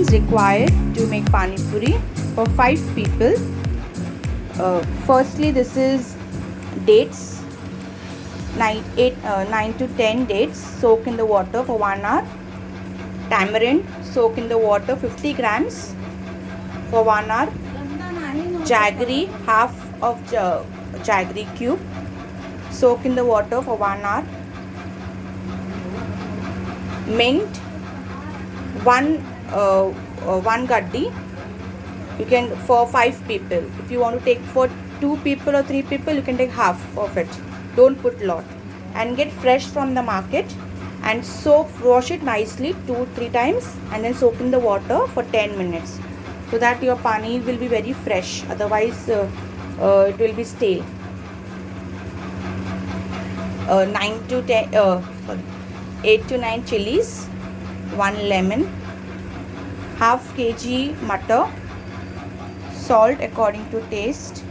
ingredients required to make pani puri for 5 people. Firstly, this is dates, 9 to 10 dates soak in the water for 1 hour. Tamarind soak in the water 50 grams for 1 hour. Jaggery, half of jaggery cube, soak in the water for 1 hour. Mint, one gaddi. You can for 5 people. If you want to take for 2 people or 3 people, you can take half of it. Don't put lot. And get fresh from the market and wash it nicely 2-3 times and then soak in the water for 10 minutes so that your pani will be very fresh. Otherwise, it will be stale. 8 to 9 chilies, 1 lemon, half kg butter, salt according to taste,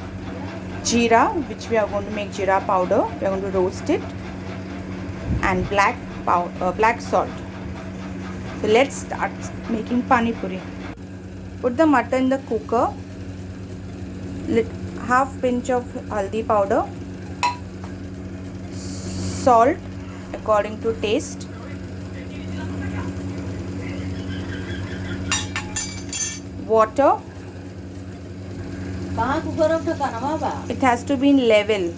jeera, which we are going to make jeera powder. We are going to roast it, and black salt. So let's start making pani puri. Put the mutton in the cooker. Half pinch of haldi powder, salt according to taste, water. It has to be in level,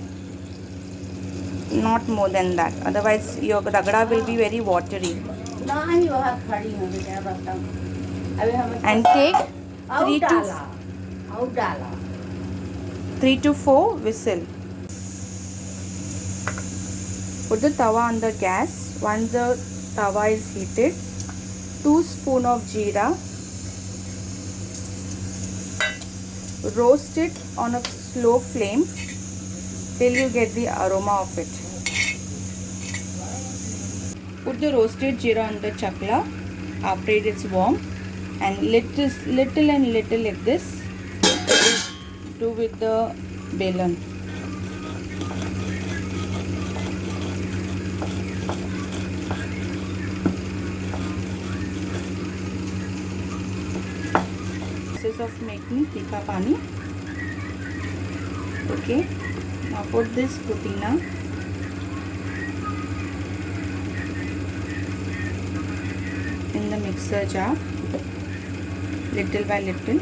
not more than that. Otherwise, your ragda will be very watery. And take 3 to 4 whistle. Put the tawa on the gas. Once the tawa is heated, 2 spoons of jeera. Roast it on a slow flame till you get the aroma of it. Put the roasted jeera on the chakla after it is warm, and little like this do with the belan. Of making tikka pani. Okay, now put this pudina, in the mixer jar, little by little.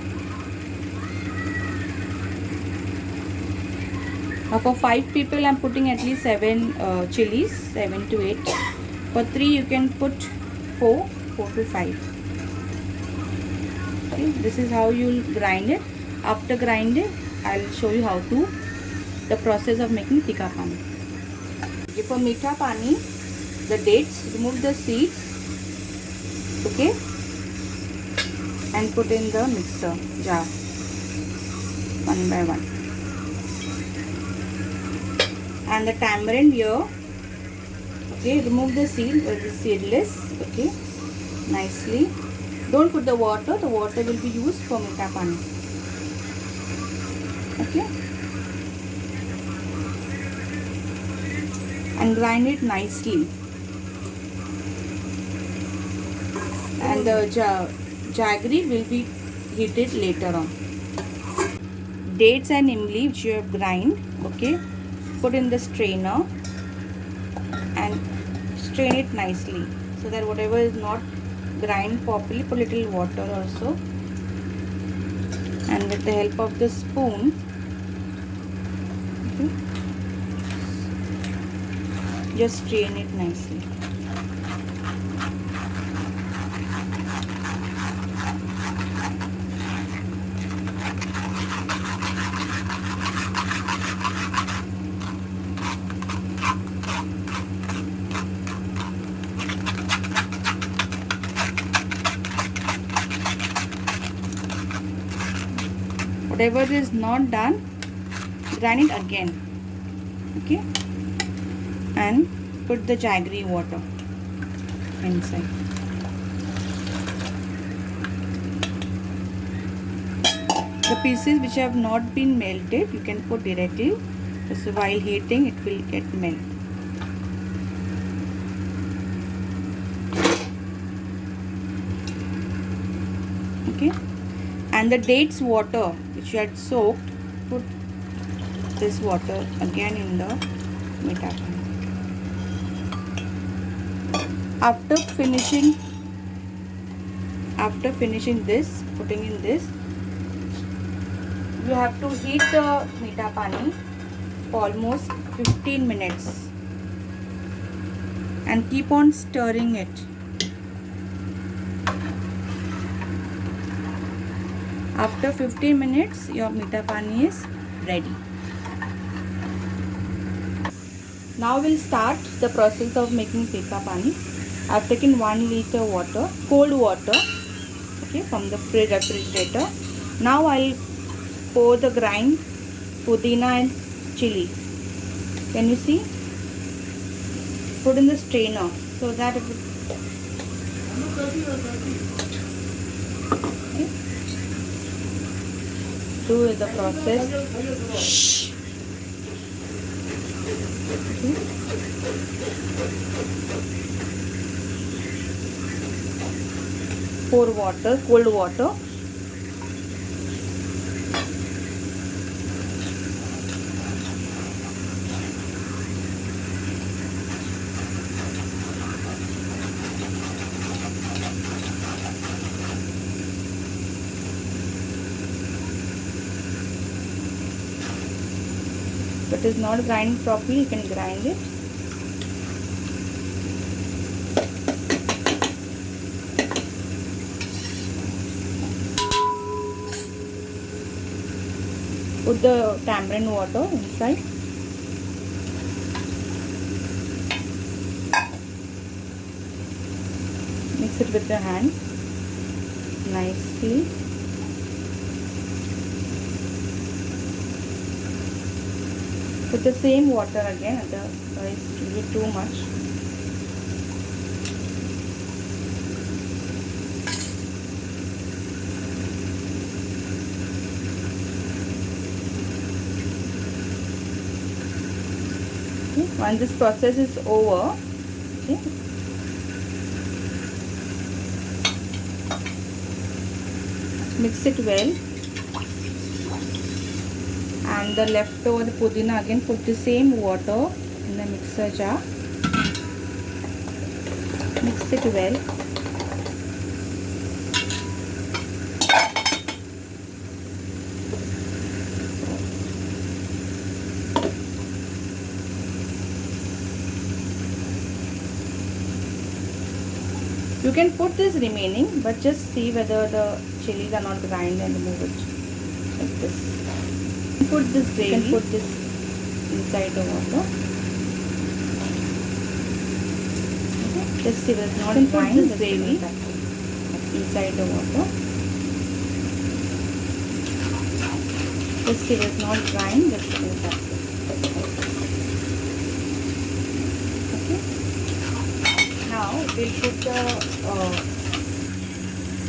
Now for 5 people I am putting at least 7 chilies, 7 to 8. For 3 you can put 4 to 5. Okay, this is how you will grind it. After grinding, I will show you how to the process of making tikka pani. Okay, for meetha pani, the dates, remove the seeds, okay, and put in the mixer jar one by one. And the tamarind here, okay, remove the seed, the seedless, okay, nicely. Don't put the water will be used for meetha pani. Okay, and grind it nicely. And the jaggery will be heated later on. Dates and imli which you have grind, okay, put in the strainer and strain it nicely so that whatever is not grind properly, put little water also, and with the help of the spoon, okay, just strain it nicely. Whatever is not done, grind it again, okay, and put the jaggery water inside. The pieces which have not been melted, you can put directly, so while heating it will get melted. Okay, and the dates water which you had soaked, put this water again in the meetha pani. After finishing this, putting in this, you have to heat the meetha pani for almost 15 minutes and keep on stirring it. After 15 minutes, your meetha pani is ready. Now we'll start the process of making meetha pani. I've taken 1 liter water, cold water, okay, from the refrigerator. Now I'll pour the grind pudina and chili. Can you see? Put in the strainer so that it will. Okay. Do the process. Shh. Okay. Pour water, cold water. If it is not grind properly, you can grind it. Put the tamarind water inside. Mix it with the hand nicely. Put the same water again, otherwise it will be too much. Okay. Once this process is over, okay, mix it well. And the leftover the pudina, again put the same water in the mixer jar. Mix it well. You can put this remaining, but just see whether the chilies are not grind and remove it like this. Put this gravy. You can put this inside the water. Okay. Just see whether it's not grind. Put this gravy inside the water. Just see whether it's not grind. Just put it up. Okay. Now we'll put the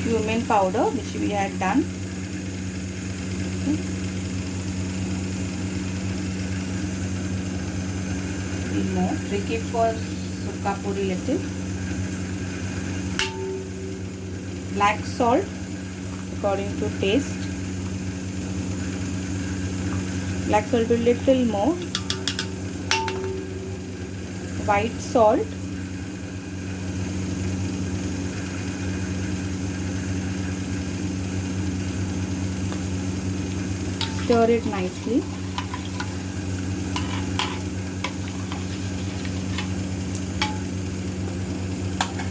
cumin powder which we had done. Okay. More. We keep for sukka puri little. Black salt according to taste. Black salt a little more. White salt. Stir it nicely.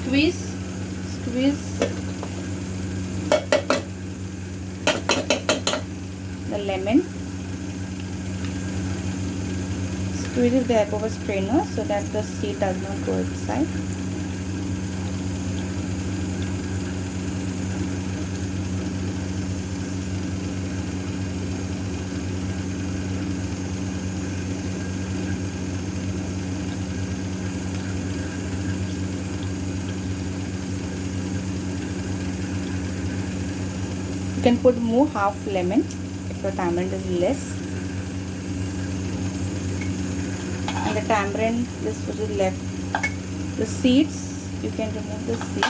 Squeeze the lemon. Squeeze it with the help of a strainer so that the seed does not go inside. You can put more half lemon if your tamarind is less. And the tamarind, this which is left, the seeds, you can remove the seeds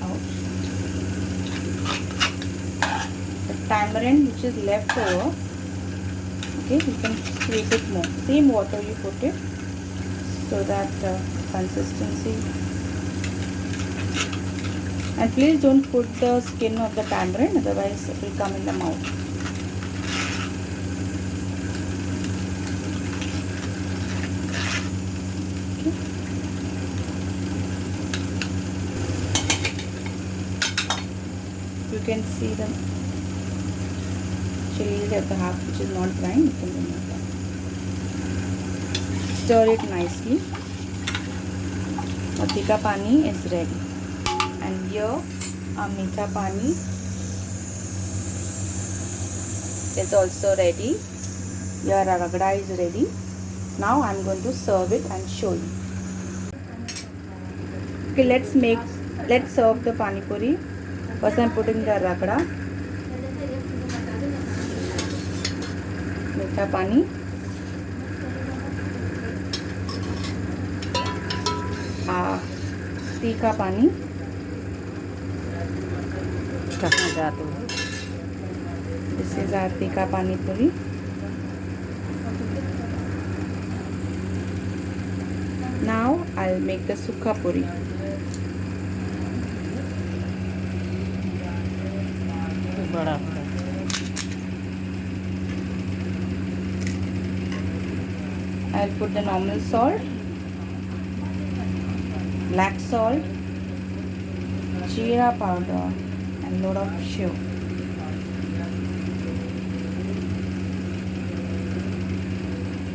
out. tamarind which is left over. Okay, you can squeeze it more. Same water you put it, so that consistency. And please don't put the skin of the tamarind, otherwise it will come in the mouth. Okay. You can see the chilies at the half which is not drying. You can remove that. Stir it nicely. Our tikka pani is ready. And here our meetha pani is also ready. Here our ragda is ready. Now I am going to serve it and show you. Okay, let's serve the pani puri. First I am putting the ragda, meetha pani, tikka pani. This is our tikka Panipuri. Now I'll make the sukha puri. I'll put the normal salt, black salt, jeera powder and load of sew.